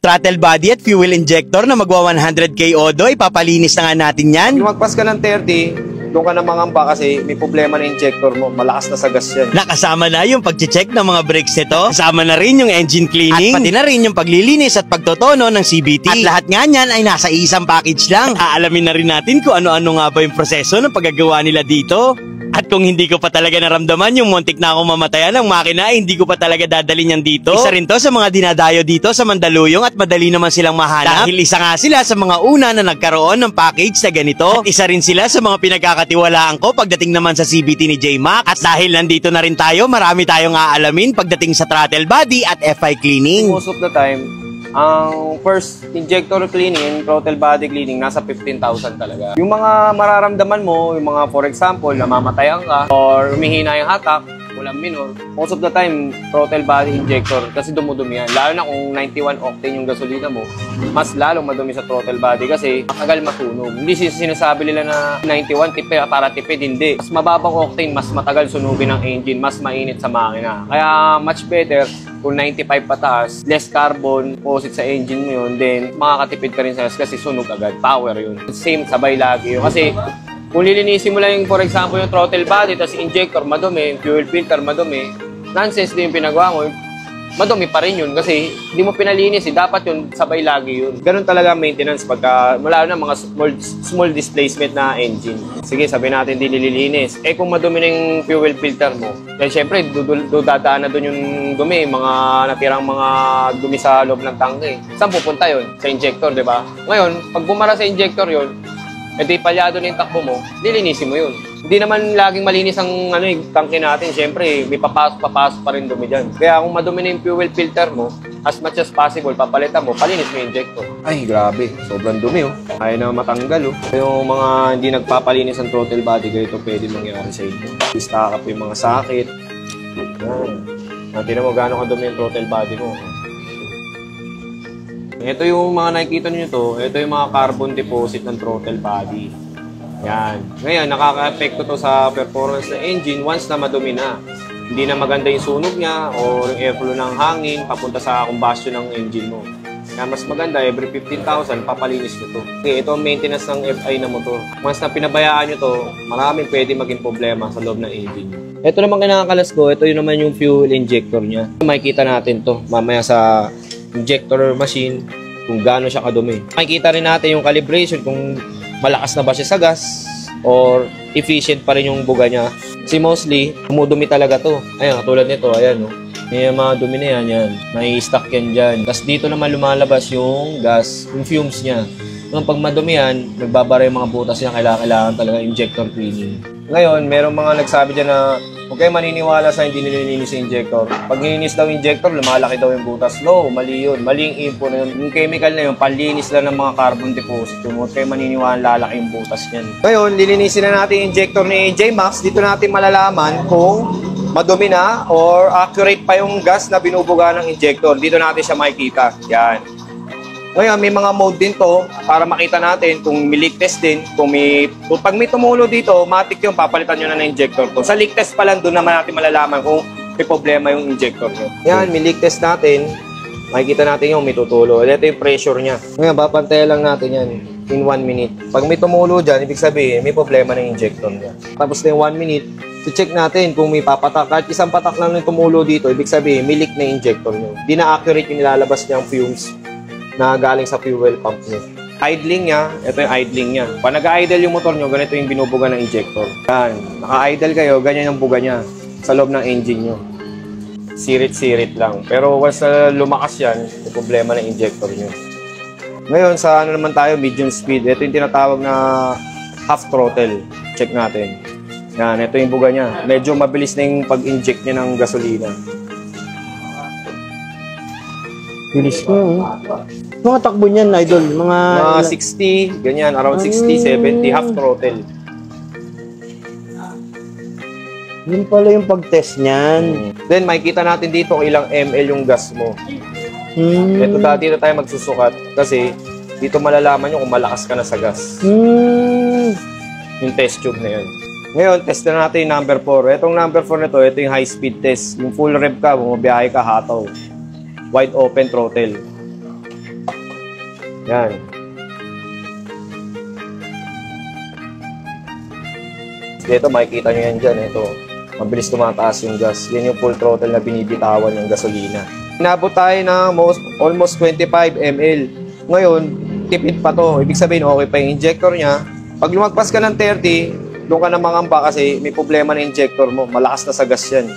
Throttle body at fuel injector na magwa 100k odo, ipapalinis na nga natin yan. Yung magpas ka ng 30, doon ka na mangamba kasi may problema na injector mo, malakas na sa gas yan. Nakasama na yung pag-check ng mga brakes nito, kasama na rin yung engine cleaning, at pati na rin yung paglilinis at pagtotono ng CVT. At lahat nga niyan ay nasa isang package lang. Aalamin na rin natin kung ano-ano nga ba yung proseso ng paggagawa nila dito. At kung hindi ko pa talaga naramdaman yung muntik na akong mamatayan ng makina, hindi ko pa talaga dadalhin yan dito. Isa rin to sa mga dinadayo dito sa Mandaluyong at madali naman silang mahanap. Dahil isa nga sila sa mga una na nagkaroon ng package na ganito. At isa rin sila sa mga pinagkakatiwalaan ko pagdating naman sa CVT ni J-Max. At dahil nandito na rin tayo, marami tayong aalamin pagdating sa throttle body at FI cleaning. Most of the time, ang first injector cleaning, throttle body cleaning, nasa 15,000 talaga. Yung mga mararamdaman mo, yung mga for example, namamatayan ka or humihina yung hatak, walang minor, most of the time, throttle body injector kasi dumudumi yan. Lalo na kung 91 octane yung gasolina mo, mas lalong madumi sa throttle body kasi matagal masunog. Hindi sinasabi nila na 91 tipid para tipid, hindi. Mas mababang octane, mas matagal sunugin ang engine, mas mainit sa makina. Kaya much better kung 95 pataas, less carbon, opposite sa engine mo yun, then makakatipid ka rin sa gas kasi sunog agad. Power yun. Same, sabay lagi yun. Kasi kung lilinisin mo lang yung, for example, yung throttle body, tapos injector madumi, fuel filter madumi, nonsense din yung pinagawa mo, madumi pa rin yun kasi hindi mo pinalinis eh. Dapat yun, sabay lagi yun. Ganun talaga maintenance pagka mula na mga small displacement na engine. Sige, sabi natin di nililinis. Eh kung madumi na yung fuel filter mo, then syempre dadaan na doon yung dumi, mga natirang mga dumi sa loob ng tangke. Saan pupunta yun? Sa injector, di ba? Ngayon, pag bumara sa injector yun, edi palyado na yung takbo mo, nilinisin mo yun. Hindi naman laging malinis ang tangke natin. Siyempre, may papasok pa rin dumi dyan. Kaya kung madumi na yung fuel filter mo, as much as possible, papalitan mo, palinis mo yung injector. Ay, grabe. Sobrang dumi, oh. Ayaw na matanggal, oh. Yung mga hindi nagpapalinis ng throttle body, ganito pwede mangyari sa inyo. I-stack up yung mga sakit. Yan. Tignan mo gano'ng kadumi yung throttle body mo. Ito yung mga nakikita nyo to, ito yung mga carbon deposit ng throttle body. Yan. Ngayon, nakaka-apekto to sa performance ng engine once na madumi na. Hindi na maganda yung sunog niya o yung airflow ng hangin papunta sa combustion ng engine mo. Kaya mas maganda, every 15,000, papalinis nyo to. Okay, ito ang maintenance ng FI na motor. Once na pinabayaan nyo to, maraming pwede maging problema sa loob ng engine. Ito naman kinakalas ko, ito yun naman yung fuel injector niya. Makikita natin to mamaya sa injector machine kung gaano siya kadumi. Makikita rin natin yung calibration kung malakas na ba siya sa gas or efficient pa rin yung buga niya. Kasi mostly, dumudumi talaga to. Ayan, katulad nito, ayan, no? Yung mga dumi na yan. May stock yan dyan. Tapos dito naman lumalabas yung gas, yung fumes niya. Nung pag madumi yan, nagbabara yung mga butas niya, kailangan talaga injector cleaning. Ngayon, merong mga nagsabi dyan na huwag kayo maniniwala sa hindi nililinis yung injector. Pag nilinis daw yung injector, lumalaki daw yung butas. No, mali yun. Mali yung info na yun. Yung chemical na yun, panlinis lang ng mga carbon deposit. Huwag kayo maniniwala, lalaki yung butas niyan. Ngayon, lilinisin na natin yung injector ni J-Max. Dito natin malalaman kung madumi na or accurate pa yung gas na binubuga ng injector. Dito natin siya makikita. Yan. Ngayon, may mga mode din to para makita natin kung may leak test din. Pag may tumulo dito, matik yung papalitan nyo na ng injector to. Sa leak test pa lang, doon naman natin malalaman kung may problema yung injector nyo. Yan, may leak test natin. Makikita natin yung may tutulo. Ito yung pressure niya. Ngayon, babantayan lang natin yan in 1 minute. Pag may tumulo dyan, ibig sabihin, may problema ng injector niya. Tapos na yung 1 minute, check natin kung may papatak. Kahit isang patak lang yung tumulo dito, ibig sabihin, may leak na injector nyo. Hindi na accurate yung nilalabas niyang fumes na galing sa fuel pump niya. Idling niya, ito yung idling niya. Pag nag-idle yung motor nyo, ganito yung binubuga ng injector. Yan, naka-idle kayo, ganyan yung buga niya sa loob ng engine nyo. Sirit-sirit lang. Pero once na lumakas yan, yung problema ng injector nyo. Ngayon, sa ano naman tayo, medium speed. Ito yung tinatawag na half throttle. Check natin. Yan, ito yung buga niya. Medyo mabilis na yung pag-inject niya ng gasolina. Bilis ko. Mga takbo niyan, idol. Mga 60, ganyan. Around 60, 70, half throttle. Yun pala yung pag-test niyan. Then, makikita natin dito kung ilang ml yung gas mo. Ito dito tayo magsusukat kasi dito malalaman nyo kung malakas ka na sa gas. Yung test tube na yan. Ngayon, test na natin yung number 4. Itong number 4 na ito yung high speed test. Yung full rev ka, bumabiyahe ka, hataw. Wide open throttle. Yan. Dito, makikita nyo yan dyan. Ito, mabilis tumataas yung gas. Yan yung full throttle na binibitawan yung gasolina. Inabot tayo ng almost 25 ml. Ngayon, tipid pa to. Ibig sabihin, okay pa yung injector niya. Pag lumagpas ka ng 30, doon ka na mangamba kasi may problema na injector mo. Malakas na sa gas yan.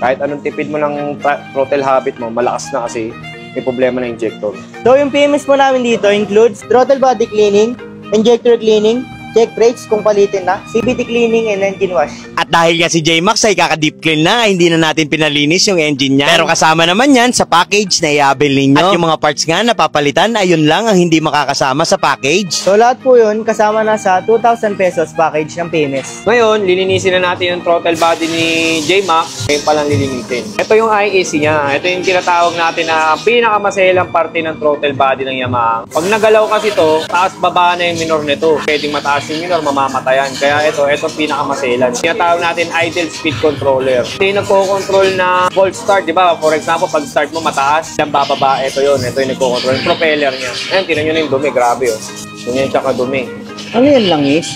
Kahit anong tipid mo ng throttle habit mo, malakas na kasi may problema na injector. So yung PMS po namin dito includes throttle body cleaning, injector cleaning, check brakes kung palitin na, CVT cleaning, and engine wash. At dahil nga si J-Max ay kaka-deep clean na, hindi na natin pinalinis yung engine niya. Pero kasama naman yan sa package na i-avail ninyo. At yung mga parts nga na papalitan, ayun lang ang hindi makakasama sa package. So lahat po yun kasama na sa 2,000 pesos package ng PMS. Ngayon, lilinisin na natin yung throttle body ni J-Max. Ngayon palang lilinisin. Ito yung IAC niya. Ito yung tinatawag natin na pinakamaselang parte ng throttle body ng Yamaha. Pag nagalaw kasi to, taas-baba na yung minor nito. Pwedeng mataas yung minor, mamamatayan. Kaya ito pinakamaselan. Tinatawag natin idle speed controller. Ito yung nagko-control na volt start, di ba? For example, pag start mo mataas, yung bababa, ito yun. Ito yung nagko-control. Yung propeller niya. Ayan, tinan nyo na yung dumi. Grabe yun. Yun yung tsaka dumi. Ano yan lang is?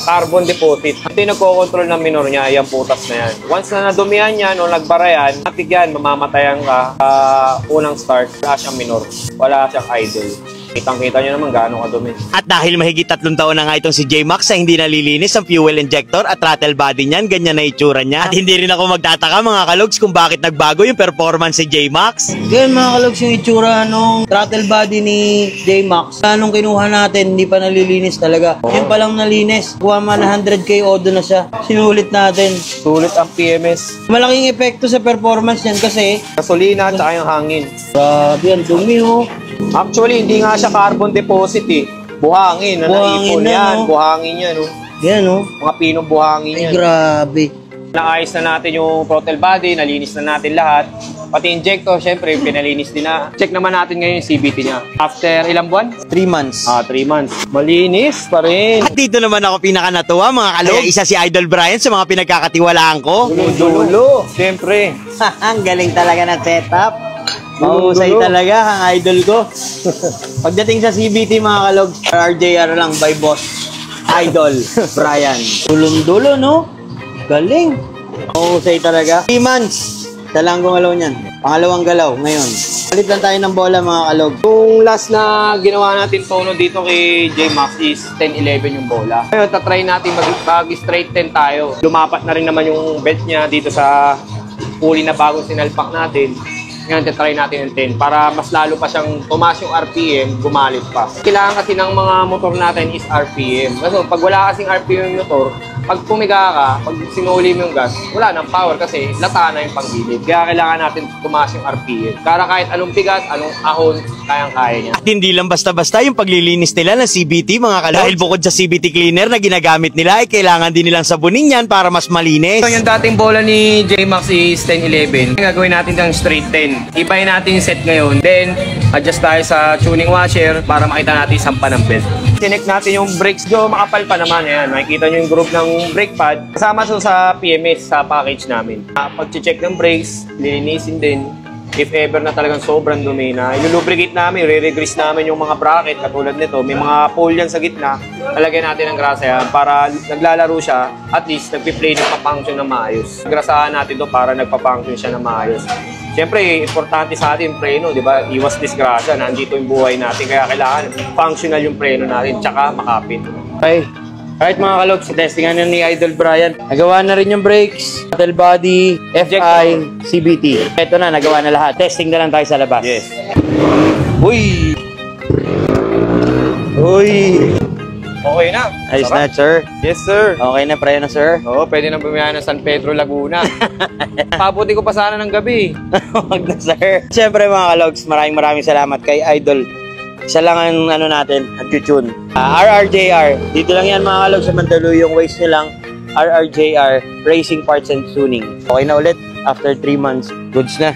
Carbon deposit. Ito yung nagko-control ng minor niya, yung putas na yan. Once na nadumihan yan o nagbara yan, matik yan, mamamatayan ka. Unang start, wala siyang minor. Wala siyang idle. Kitang-kita nyo naman gaano kadumi. At dahil mahigit 3 taon na nga itong si J-Max sa hindi nalilinis ang fuel injector at throttle body niyan, ganyan na itsura niya. At hindi rin ako magtataka mga kalogs kung bakit nagbago yung performance si J-Max. Ganyan mga kalogs yung itsura nung throttle body ni J-Max. Anong kinuha natin, hindi pa nalilinis talaga. Yan palang nalinis. Kuha man na 100k odo na siya. Sinulit natin. Sulit ang PMS. Malaking epekto sa performance yan kasi Gasolina at saka yung hangin. grabe yan, dumi oh. Actually, hindi nga siya carbon deposit eh. Buhangin. Buhangin Naipon na, yan. no? Buhangin yan. No? Yan oh. Mga pinong buhangin Ay yan. grabe. Naayos na natin yung throttle body, nalinis na natin lahat. Pati injector, syempre, pinalinis din na. Check naman natin ngayon yung CVT niya. After ilang buwan? 3 months. 3 months. Malinis pa rin. At dito naman ako pinaka natuwa mga kalogs. Kaya isa si Idol Brian sa mga pinagkakatiwalaan ko. Dulo. Syempre. Ang galing talaga ng setup. Mahusay talaga ang idol ko. Pagdating sa CVT mga kalogs, RJR lang by boss. Idol Brian. Dulong-dulo no? Galing. Mahusay talaga. 3 months. Isa lang gumalaw niyan. Pangalawang galaw ngayon. Palit lang tayo ng bola mga kalog. Yung last na ginawa natin tono dito kay J-Max is 10-11 yung bola. Ngayon, tatry natin mag-straight 10 tayo. Lumapat na rin naman yung belt niya dito sa pulley na bagong sinalpak natin. Ngayon, tatry natin yung 10 para mas lalo pa siyang tumaas yung RPM, gumalit pa. Kailangan kasi ng mga motor natin is RPM. Kasi pag wala kasing RPM yung motor, pag pumiga ka, pag sinuli mo yung gas, wala nang power kasi lata na yung panggilid. Kaya kailangan natin tumaas yung RPM. Para kahit anong bigat, anong ahon, kayang-kaya niya. At hindi lang basta-basta yung paglilinis nila ng CVT mga kalogs. Dahil bukod sa CVT cleaner na ginagamit nila, ay kailangan din nilang sabunin yan para mas malinis. So yung dating bola ni J-Max is 10-11. Gagawin natin ng straight 10. Ibahin natin yung set ngayon. Then, adjust tayo sa tuning washer para makita natin yung sampa ng belt. Sinek natin yung brakes. Jo, makapal pa naman. Ayan, makikita nyo yung group ng brake pad. Kasama sa PMS sa package namin. Pag-check ng brakes, lilinisin din. If ever na talagang sobrang dumi na, ilulubricate namin, re-regrease namin yung mga bracket katulad nito. May mga pole yan sa gitna. Lalagyan natin ng grasa yan para naglalaro siya. At least, nagpi-play, nagpa-function na maayos. Grasahan natin to para nagpa-function siya na maayos. Siyempre, importante sa atin yung preno, di ba? Iwas disgrasya, nandito yung buhay natin. Kaya kailangan functional yung preno natin, tsaka makapit. Okay. Alright mga kalogs, testingan na ni Idol Brian. Nagawa na rin yung brakes, throttle body, FI, CVT. Ito na, nagawa na lahat. Testing na lang tayo sa labas. Yes. Uy! Uy! Okay na. Ayos na, Sarap. sir. Yes, sir. Okay na, pre na, sir. Oo, pwede na bumiyahe ng San Pedro, Laguna. Pabuti ko pa sana ng gabi. Huwag na, sir. Siyempre mga kalogs, maraming salamat kay Idol. Isa lang ang ano natin, ang tune. RRJR. Dito lang yan mga kalogs sa Mandaluyong, waste nyo lang. RRJR, Racing Parts and Tuning. Okay na ulit, after 3 months, goods na.